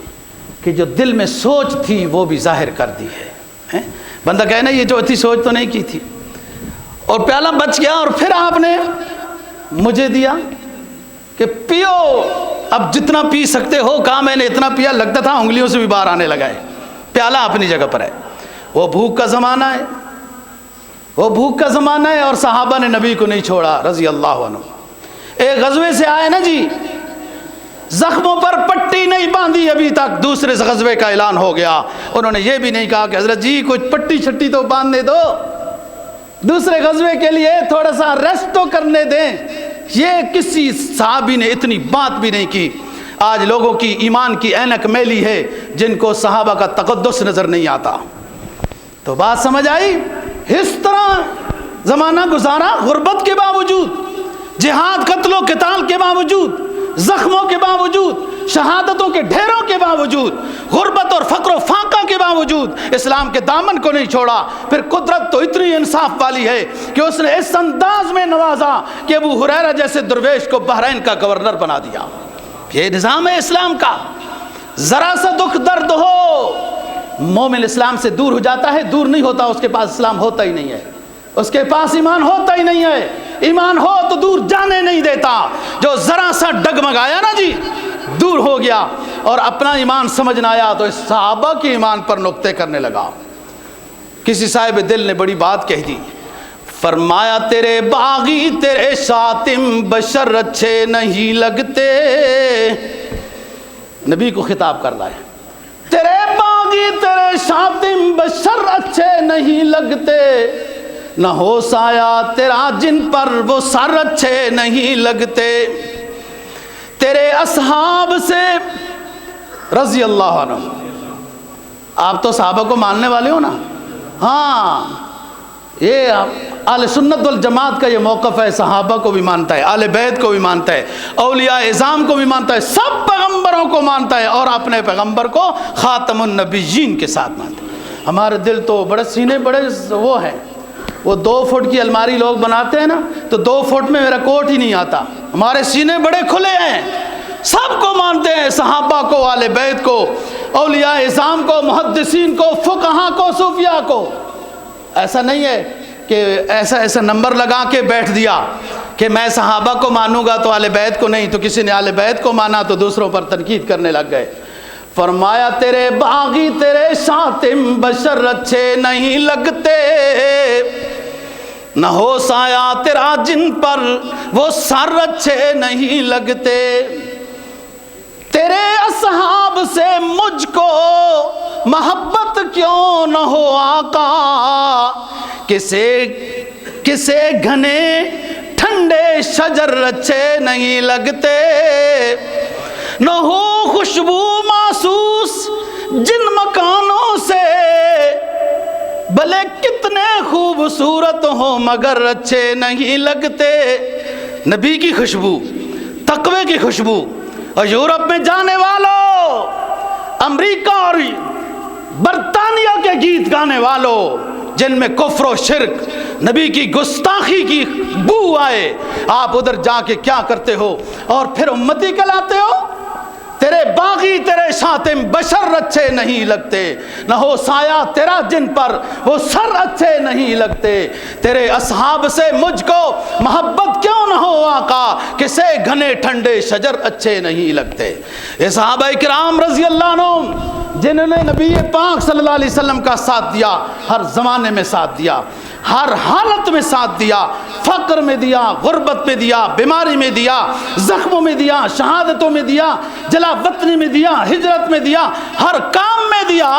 کہ جو دل میں سوچ تھی وہ بھی ظاہر کر دی ہے۔ بندہ کہے نا یہ جو تھی سوچ تو نہیں کی تھی، اور پیالہ بچ گیا، اور پھر آپ نے مجھے دیا کہ پیو، اب جتنا پی سکتے ہو، کہا میں نے اتنا پیا، لگتا تھا انگلیوں سے بھی باہر آنے لگا ہے، پیالہ اپنی جگہ پر ہے۔ وہ بھوک کا زمانہ ہے، وہ بھوک کا زمانہ ہے، اور صحابہ نے نبی کو نہیں چھوڑا رضی اللہ عنہ۔ ایک غزوے سے آئے نا جی، زخموں پر پٹی نہیں باندھی ابھی تک، دوسرے غزوے کا اعلان ہو گیا، انہوں نے یہ بھی نہیں کہا کہ حضرت جی کچھ پٹی چھٹی تو باندھنے دو، دوسرے غزوے کے لیے تھوڑا سا ریسٹ تو کرنے دیں، یہ کسی صحابی نے اتنی بات بھی نہیں کی۔ آج لوگوں کی ایمان کی اینک میلی ہے، جن کو صحابہ کا تقدس نظر نہیں آتا۔ تو بات سمجھ آئی؟ اس طرح زمانہ گزارا، غربت کے باوجود، جہاد قتل و قتال کے باوجود، زخموں کے باوجود، شہادتوں کے ڈھیروں کے باوجود، غربت اور فقر و فاقہ کے باوجود اسلام کے دامن کو نہیں چھوڑا۔ پھر قدرت تو اتنی انصاف والی ہے کہ اس نے اس انداز میں نوازا کہ ابو ہریرہ جیسے درویش کو بحرین کا گورنر بنا دیا۔ یہ نظام ہے اسلام کا۔ ذرا سا دکھ درد ہو، مومن اسلام سے دور ہو جاتا ہے، دور نہیں ہوتا، اس کے پاس اسلام ہوتا ہی نہیں ہے، اس کے پاس ایمان ہوتا ہی نہیں ہے۔ ایمان ہو تو دور جانے نہیں دیتا۔ جو ذرا سا ڈگمگایا نا جی، دور ہو گیا اور اپنا ایمان سمجھنا آیا تو اس صحابہ کے ایمان پر نکتے کرنے لگا۔ کسی صاحب دل نے بڑی بات کہہ دی، فرمایا تیرے باغی تیرے شاتم بشر اچھے نہیں لگتے، نبی کو خطاب کر رہا ہے، تیرے باغی تیرے شاتم بشر اچھے نہیں لگتے، نہ ہو سایہ تیرا جن پر وہ سر اچھے نہیں لگتے، تیرے اصحاب سے رضی اللہ عنہ، آپ تو صحابہ کو ماننے والے ہو نا، ہاں یہ اہل سنت والجماعت کا یہ موقف ہے، صحابہ کو بھی مانتا ہے، اہل بیت کو بھی مانتا ہے، اولیاء اعظام کو بھی مانتا ہے، سب پیغمبروں کو مانتا ہے اور اپنے پیغمبر کو خاتم النبیین کے ساتھ مانتا ہے۔ ہمارے دل تو بڑے سینے بڑے وہ ہیں، وہ 2 فٹ کی الماری لوگ بناتے ہیں نا تو 2 فٹ میں میرا کوٹ ہی نہیں آتا، ہمارے سینے بڑے کھلے ہیں، سب کو مانتے ہیں، صحابہ کو، اہل بیت کو، اولیاء اعظام کو، محدثین کو، فقہا کو، صوفیاء کو۔ ایسا نہیں ہے کہ ایسا نمبر لگا کے بیٹھ دیا کہ میں صحابہ کو مانوں گا تو اہل بیت کو نہیں، تو کسی نے اہل بیت کو مانا تو دوسروں پر تنقید کرنے لگ گئے۔ فرمایا تیرے باغی تیرے شاتم بشر اچھے نہیں لگتے، نہ ہو سایہ تیرا جن پر وہ سر اچھے نہیں لگتے، تیرے اصحاب سے مجھ کو محبت کیوں نہ ہو آقا، کسے گھنے ٹھنڈے شجر اچھے نہیں لگتے، نہ ہو خوشبو محسوس جن مکانوں سے بھلے کتنے خوبصورت ہوں مگر اچھے نہیں لگتے۔ نبی کی خوشبو، تقوی کی خوشبو، اور یورپ میں جانے والوں، امریکہ اور برطانیہ کے گیت گانے والوں جن میں کفر و شرک، نبی کی گستاخی کی بو آئے، آپ ادھر جا کے کیا کرتے ہو اور پھر امتی کہلاتے ہو؟ تیرے باغی تیرے شاتم بشر اچھے نہیں لگتے، نہ ہو سایہ تیرا جن پر وہ سر اچھے نہیں لگتے، تیرے اصحاب سے مجھ کو محبت کیوں نہ ہو آقا، کسے گھنے ٹھنڈے شجر اچھے نہیں لگتے۔ یہ صحابہ کرام رضی اللہ عنہ جنہوں نے نبی پاک صلی اللہ علیہ وسلم کا ساتھ دیا، ہر زمانے میں ساتھ دیا، ہر حالت میں ساتھ دیا، فقر میں دیا، غربت میں دیا، بیماری میں دیا، زخموں میں دیا، شہادتوں میں دیا، جلا وطنی میں دیا، ہجرت میں دیا، ہر کام میں دیا،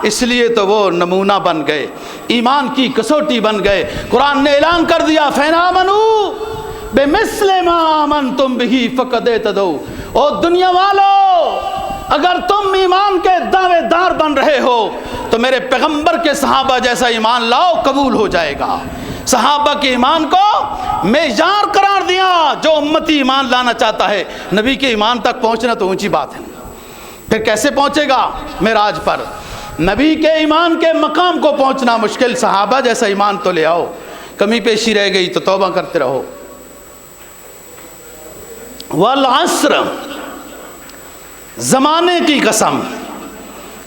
اس لیے تو وہ نمونہ بن گئے، ایمان کی کسوٹی بن گئے۔ قرآن نے اعلان کر دیا فَإِنْ آمَنُوا بِمِثْلِ مَا آمَنْتُمْ بِهِ فَقَدْ اهْتَدَوْا، او دنیا والو اگر تم ایمان کے دعوے دار بن رہے ہو تو میرے پیغمبر کے صحابہ جیسا ایمان لاؤ، قبول ہو جائے گا۔ صحابہ کے ایمان کو معیار قرار دیا، جو امتی ایمان لانا چاہتا ہے نبی کے ایمان تک پہنچنا تو اونچی بات ہے، پھر کیسے پہنچے گا؟ معراج پر نبی کے ایمان کے مقام کو پہنچنا مشکل، صحابہ جیسا ایمان تو لے آؤ، کمی پیشی رہ گئی تو توبہ کرتے رہو۔ والعصر، زمانے کی قسم،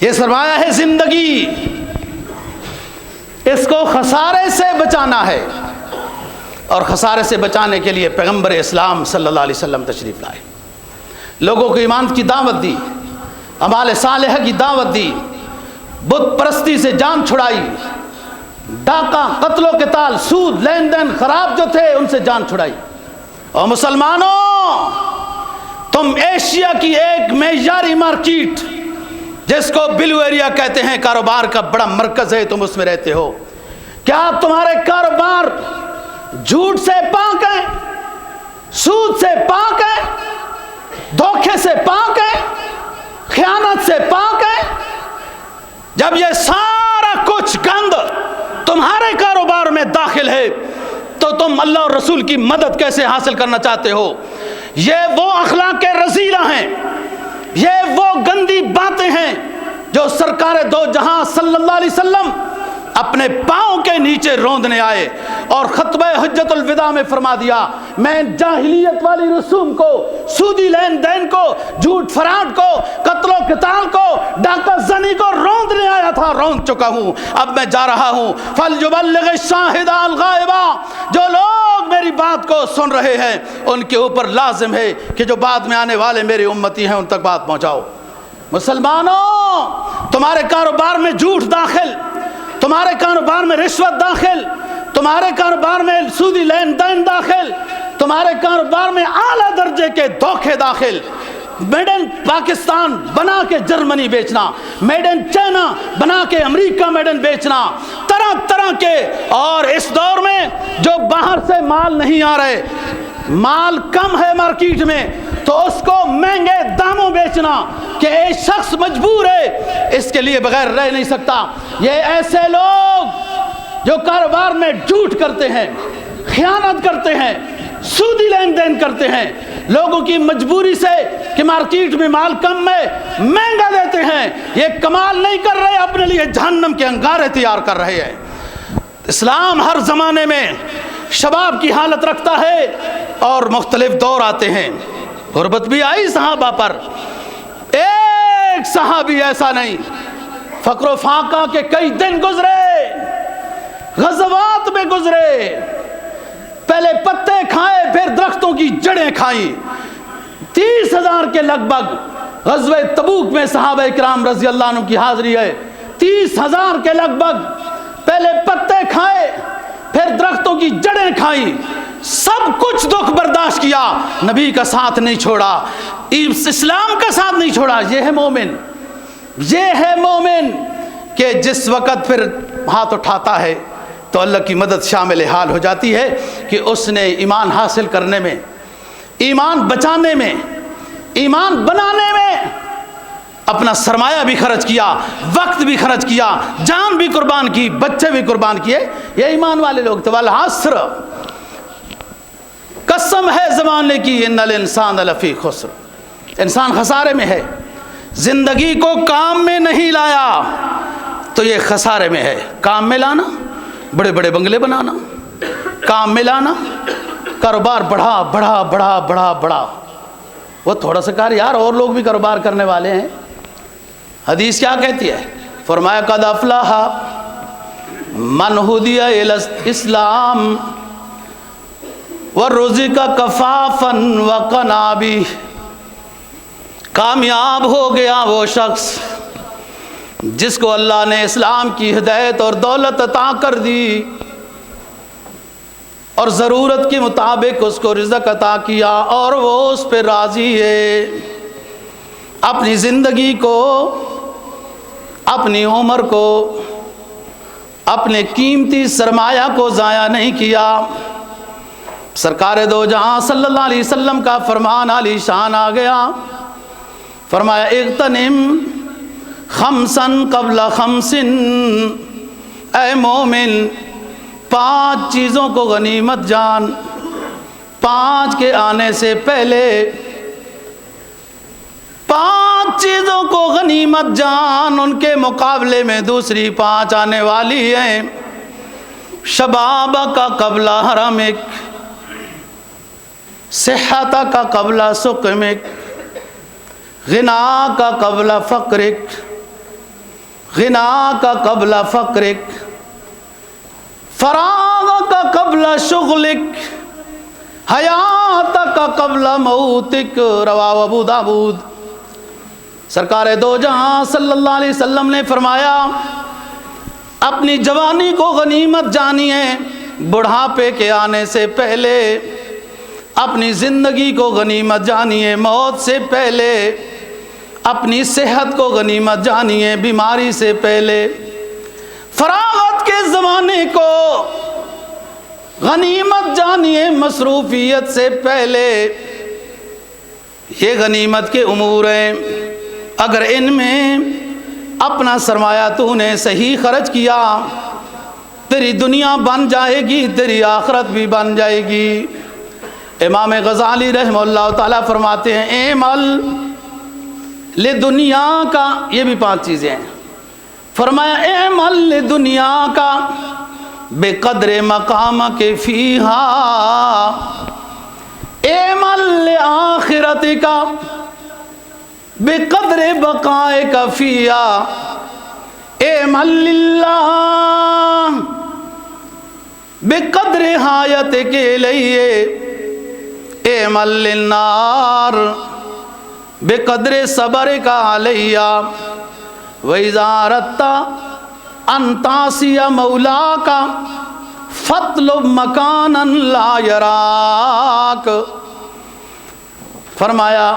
یہ سرمایہ ہے زندگی، اس کو خسارے سے بچانا ہے، اور خسارے سے بچانے کے لیے پیغمبر اسلام صلی اللہ علیہ وسلم تشریف لائے، لوگوں کو ایمان کی دعوت دی، اعمال صالحہ کی دعوت دی، بت پرستی سے جان چھڑائی، ڈاکہ، قتل و قتال، سود، لین دین خراب جو تھے ان سے جان چھڑائی۔ اور مسلمانوں، تم ایشیا کی ایک معیاری مارکیٹ جس کو بلو ایریا کہتے ہیں، کاروبار کا بڑا مرکز ہے، تم اس میں رہتے ہو، کیا تمہارے کاروبار جھوٹ سے پاک ہے، سود سے پاک ہے، دھوکے سے پاک ہے، خیانت سے پاک ہے؟ جب یہ سارا کچھ گند تمہارے کاروبار میں داخل ہے تو تم اللہ اور رسول کی مدد کیسے حاصل کرنا چاہتے ہو؟ یہ وہ اخلاق رذیلہ ہیں، یہ وہ گندی باتیں ہیں جو سرکار دو جہاں صلی اللہ علیہ وسلم اپنے پاؤں کے کے نیچے روندنے آئے اور خطبہ حجت الوداع میں فرما دیا میں جاہلیت والی رسوم کو، سودی لین دین کو، جھوٹ فراڈ کو، قتل و قتال کو، ڈاکہ زنی کو روندنے آیا تھا، روند چکا ہوں، اب میں جا رہا ہوں۔ فَلْيُبَلِّغِ الشَّاهِدَ الْغَائِبَ، جو لوگ میری بات کو سن رہے ہیں ان کے اوپر لازم ہے کہ جو بعد میں آنے والے میرے امتی ہیں ان تک بات پہنچاؤ۔ مسلمانوں، تمہارے کاروبار میں جھوٹ داخل، تمہارے کاروبار میں رشوت داخل، تمہارے کاروبار میں سودی لین دین داخل، تمہارے کاروبار میں اعلیٰ درجے کے دھوکے داخل، میڈ ان پاکستان بنا کے جرمنی بیچنا، میڈ ان چائنا بنا کے امریکہ میڈ ان بیچنا، طرح طرح کے، اور اس دور میں جو باہر سے مال نہیں آ رہے، مال کم ہے مارکیٹ میں تو اس کو مہنگے داموں بیچنا کہ ایک شخص مجبور ہے، اس کے لیے بغیر رہ نہیں سکتا۔ یہ ایسے لوگ جو کاروبار میں جھوٹ کرتے ہیں، خیانت کرتے ہیں، سودی لین دین کرتے ہیں، لوگوں کی مجبوری سے کہ مارکیٹ میں مال کم ہے مہنگا دیتے ہیں، یہ کمال نہیں کر رہے، اپنے لیے جہنم کے انگارے تیار کر رہے ہیں۔ اسلام ہر زمانے میں شباب کی حالت رکھتا ہے اور مختلف دور آتے ہیں، غربت بھی آئی صحابہ پر، ایک صحابی ایسا نہیں، فقر و فاقہ کے کئی دن گزرے، غزوات میں گزرے، پہلے پتے کھائے پھر درختوں کی جڑیں کھائیں، 30,000 کے لگ بھگ غزوہ تبوک میں صحابہ کرام رضی اللہ عنہ کی حاضری ہے، 30,000 کے لگ بھگ، پہلے پتے کھائے پھر درختوں کی جڑیں کھائیں، سب کچھ دکھ برداشت کیا، نبی کا ساتھ نہیں چھوڑا، اسلام کا ساتھ نہیں چھوڑا۔ یہ ہے مومن، یہ ہے مومن کہ جس وقت پھر ہاتھ اٹھاتا ہے تو اللہ کی مدد شامل حال ہو جاتی ہے کہ اس نے ایمان حاصل کرنے میں، ایمان بچانے میں، ایمان بنانے میں اپنا سرمایہ بھی خرچ کیا، وقت بھی خرچ کیا، جان بھی قربان کی، بچے بھی قربان کیے، یہ ایمان والے لوگ تھے۔ والعصر، قسم ہے زمانے کی، ان الانسان لفی خسر، انسان خسارے میں ہے، زندگی کو کام میں نہیں لایا تو یہ خسارے میں ہے۔ کام میں لانا، بڑے بڑے بنگلے بنانا، کام میں لانا، کاروبار بڑھا بڑھا بڑھا بڑھا بڑھا، وہ تھوڑا سا کار یار اور لوگ بھی کاروبار کرنے والے ہیں۔ حدیث کیا کہتی ہے؟ فرمایا قد افلح من ہدی الی الاسلام ورزق کفافا وقنا بہ، کامیاب ہو گیا وہ شخص جس کو اللہ نے اسلام کی ہدایت اور دولت عطا کر دی اور ضرورت کے مطابق اس کو رزق عطا کیا اور وہ اس پہ راضی ہے، اپنی زندگی کو، اپنی عمر کو، اپنے قیمتی سرمایہ کو ضائع نہیں کیا۔ سرکار دو جہاں صلی اللہ علیہ وسلم کا فرمان عالی شان آ گیا، فرمایا اغتنم خمسن قبل خمسن، اے مومن 5 چیزوں کو غنیمت جان، 5 کے آنے سے پہلے 5 چیزوں کو غنیمت جان، ان کے مقابلے میں دوسری 5 آنے والی ہیں۔ شباب کا قبل حرمک، صحت کا قبل سقمک، غنا کا قبل فقرک، غنا کا قبل فقرک، فراغ کا قبل شغلک، حیات کا قبل موتک، رواہ ابو داود۔ سرکار دو جہاں صلی اللہ علیہ وسلم نے فرمایا اپنی جوانی کو غنیمت جانیے، بڑھاپے کے آنے سے پہلے اپنی زندگی کو غنیمت جانیے، موت سے پہلے اپنی صحت کو غنیمت جانیے، بیماری سے پہلے فراغت کے زمانے کو غنیمت جانیے، مصروفیت سے پہلے۔ یہ غنیمت کے امور ہیں، اگر ان میں اپنا سرمایہ تو نے صحیح خرچ کیا، تیری دنیا بن جائے گی، تیری آخرت بھی بن جائے گی۔ امام غزالی رحمہ اللہ تعالیٰ فرماتے ہیں اعمل لدنیا کا، یہ بھی 5 چیزیں ہیں، فرمایا اعمل لدنیا کا بقدر مقامک فیہا اعمل لآخرتک بقدر بقائک فیہا اعمل للہ بقدر حایتک الیہ اعمل للنار بقدر صبرک علیہ وَإِذَا أَرَدْتَ أَن تَعْصِيَ مَوْلَاكَ فَاطْلُبْ مَكَانًا لَا يَرَاكَ۔ فرمایا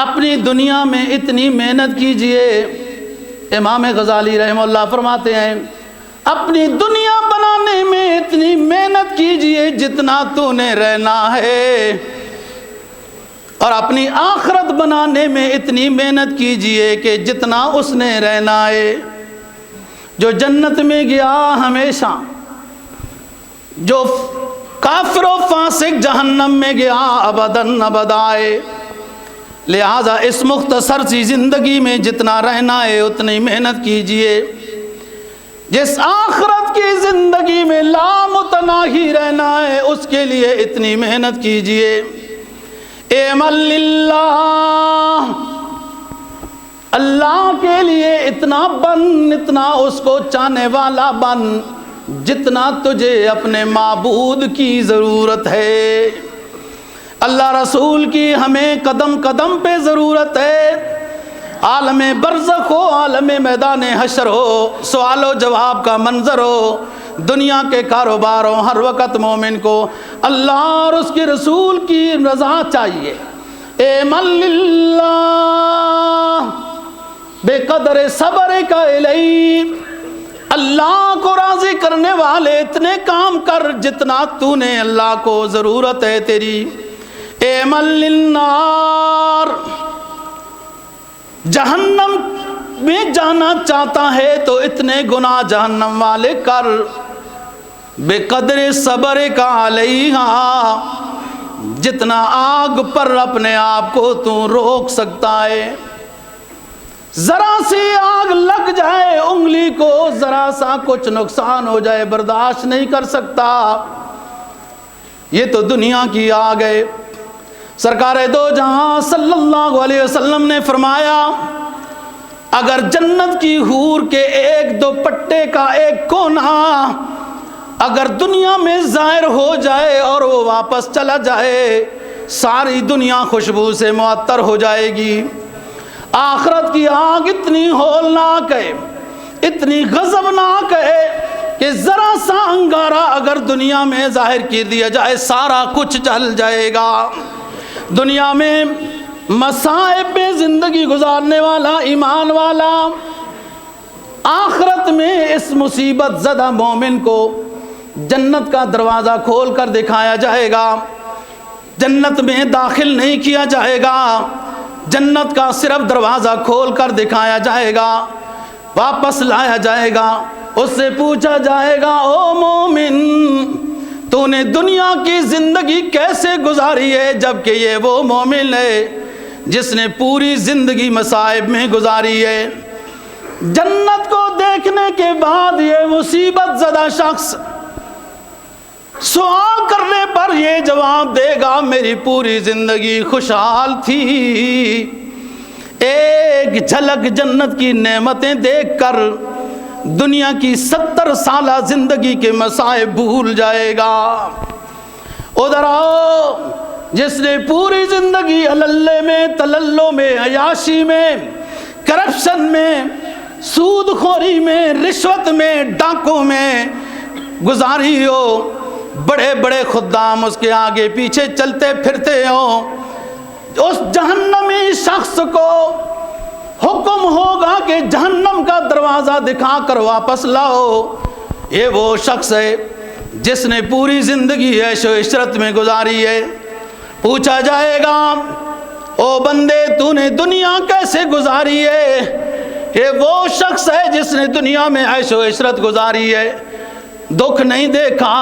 اپنی دنیا میں اتنی محنت کیجئے۔ امام غزالی رحمہ اللہ فرماتے ہیں اپنی دنیا بنانے میں اتنی محنت کیجئے جتنا تو نے رہنا ہے، اور اپنی آخرت بنانے میں اتنی محنت کیجئے کہ جتنا اس نے رہنا ہے۔ جو جنت میں گیا ہمیشہ، جو کافر و فاسق جہنم میں گیا ابداً ابد آئے۔ لہٰذا اس مختصر سی زندگی میں جتنا رہنا ہے اتنی محنت کیجئے۔ جس آخرت کی زندگی میں لامتناہی رہنا ہے اس کے لیے اتنی محنت کیجئے۔ اعمل للہ، اللہ کے لیے اتنا بن، اتنا اس کو چاہنے والا بن جتنا تجھے اپنے معبود کی ضرورت ہے۔ اللہ رسول کی ہمیں قدم قدم پہ ضرورت ہے۔ عالم برزخ ہو، عالم میدان حشر ہو، سوال و جواب کا منظر ہو، دنیا کے کاروبار ہو، ہر وقت مومن کو اللہ اور اس کے رسول کی رضا چاہیے۔ اعمل للہ بقدر صبرک الیہ، اللہ کو راضی کرنے والے اتنے کام کر جتنا تو نے اللہ کو ضرورت ہے تیری۔ اعمل للنار، جہنم میں جانا چاہتا ہے تو اتنے گناہ جہنم والے کر۔ بقدر صبرک علیہا، جتنا آگ پر اپنے آپ کو تو روک سکتا ہے۔ ذرا سی آگ لگ جائے انگلی کو، ذرا سا کچھ نقصان ہو جائے برداشت نہیں کر سکتا۔ یہ تو دنیا کی آگ ہے۔ سرکار دو جہاں صلی اللہ علیہ وسلم نے فرمایا اگر جنت کی حور کے ایک دو پٹے کا ایک کونا اگر دنیا میں ظاہر ہو جائے اور وہ واپس چلا جائے، ساری دنیا خوشبو سے معطر ہو جائے گی۔ آخرت کی آگ اتنی ہولناک ہے، اتنی غضبناک ہے کہ ذرا سا انگارہ اگر دنیا میں ظاہر کر دیا جائے سارا کچھ جل جائے گا۔ دنیا میں مصائب میں زندگی گزارنے والا ایمان والا، آخرت میں اس مصیبت زدہ مومن کو جنت کا دروازہ کھول کر دکھایا جائے گا، جنت میں داخل نہیں کیا جائے گا، جنت کا صرف دروازہ کھول کر دکھایا جائے گا، واپس لایا جائے گا، اس سے پوچھا جائے گا او مومن تو نے دنیا کی زندگی کیسے گزاری ہے، جبکہ یہ وہ مومن ہے جس نے پوری زندگی مصائب میں گزاری ہے۔ جنت کو دیکھنے کے بعد یہ مصیبت زدہ شخص سوال کرنے پر یہ جواب دے گا میری پوری زندگی خوشحال تھی، ایک جھلک جنت کی نعمتیں دیکھ کر دنیا کی 70 سالہ زندگی کے مصائب بھول جائے گا۔ ادھر آؤ، جس نے پوری زندگی عللے میں، تللو میں، عیاشی میں، کرپشن میں، سود خوری میں، رشوت میں، ڈاکوں میں گزاری ہو، بڑے بڑے خدام اس کے آگے پیچھے چلتے پھرتے ہوں، اس جہنمی شخص کو حکم ہوگا کہ جہنم کا دروازہ دکھا کر واپس لاؤ۔ یہ وہ شخص ہے جس نے پوری زندگی عیش و عشرت میں گزاری ہے۔ پوچھا جائے گا او بندے تو نے دنیا کیسے گزاری ہے؟ یہ وہ شخص ہے جس نے دنیا میں عیش و عشرت گزاری ہے، دکھ نہیں دیکھا،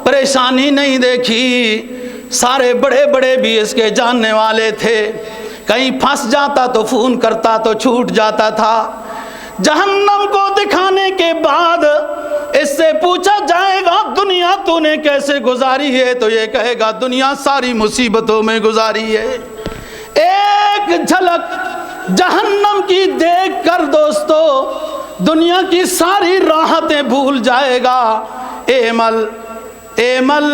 پریشانی نہیں دیکھی، سارے بڑے بڑے بھی اس کے جاننے والے تھے، کہیں پھنس جاتا تو فون کرتا تو چھوٹ جاتا تھا۔ جہنم کو دکھانے کے بعد اس سے پوچھا جائے کیسے گزاری ہے تو یہ کہے گا دنیا ساری مصیبتوں میں گزاری ہے۔ ایک جھلک جہنم کی دیکھ کر دوستو دنیا کی ساری راحتیں بھول جائے گا۔ اعمل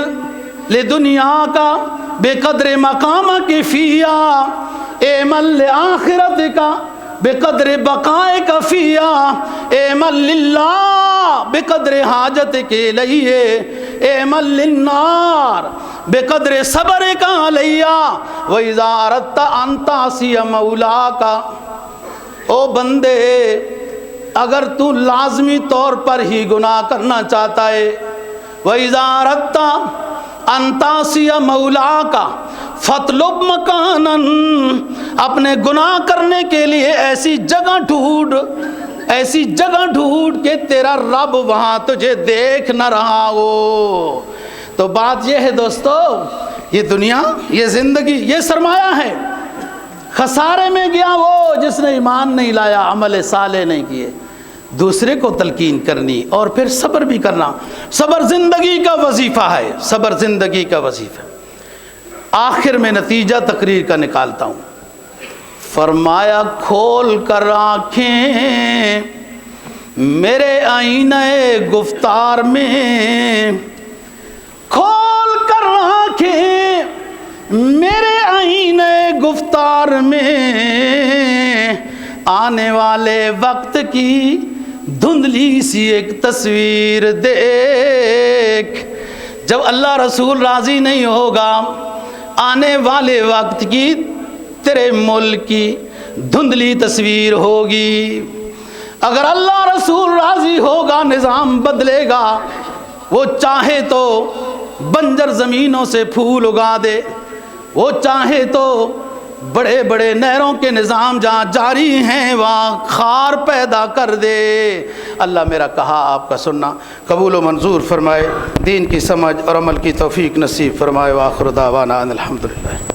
لدنیا کا بے قدر مقام کی فیا، اعمل لآخرت کا بے قدر بقائے کا فیا، اعمل للہ بے قدر حاجت کے لیے، اعمل للنار بے قدر صبر کا علیہ، وَإِذَا أَرَدْتَ أَن تَعْصِيَ مَوْلَاكَ۔ او بندے اگر تو لازمی طور پر ہی گناہ کرنا چاہتا ہے، وَإِذَا أَرَدْتَ أَن تَعْصِيَ مَوْلَاكَ فَاطْلُبْ مَكَانًا، اپنے گناہ کرنے کے لیے ایسی جگہ ڈھونڈ کہ تیرا رب وہاں تجھے دیکھ نہ رہا ہو۔ تو بات یہ ہے دوستو، یہ دنیا، یہ زندگی، یہ سرمایہ ہے۔ خسارے میں گیا وہ جس نے ایمان نہیں لایا، عمل صالح نہیں کیے۔ دوسرے کو تلقین کرنی اور پھر صبر بھی کرنا۔ صبر زندگی کا وظیفہ ہے، صبر زندگی کا وظیفہ ہے۔ آخر میں نتیجہ تقریر کا نکالتا ہوں۔ فرمایا کھول کر آنکھیں میرے آئینہ گفتار میں، کھول کر آنکھیں میرے آئینہ گفتار میں، آنے والے وقت کی دھندلی سی ایک تصویر دیکھ۔ جب اللہ رسول راضی نہیں ہوگا، آنے والے وقت کی تیرے ملک کی دھندلی تصویر ہوگی۔ اگر اللہ رسول راضی ہوگا نظام بدلے گا، وہ چاہے تو بنجر زمینوں سے پھول اگا دے، وہ چاہے تو بڑے بڑے نہروں کے نظام جہاں جاری ہیں وہاں خار پیدا کر دے۔ اللہ میرا کہا آپ کا سننا قبول و منظور فرمائے، دین کی سمجھ اور عمل کی توفیق نصیب فرمائے۔ وآخر دعوانا ان الحمدللہ۔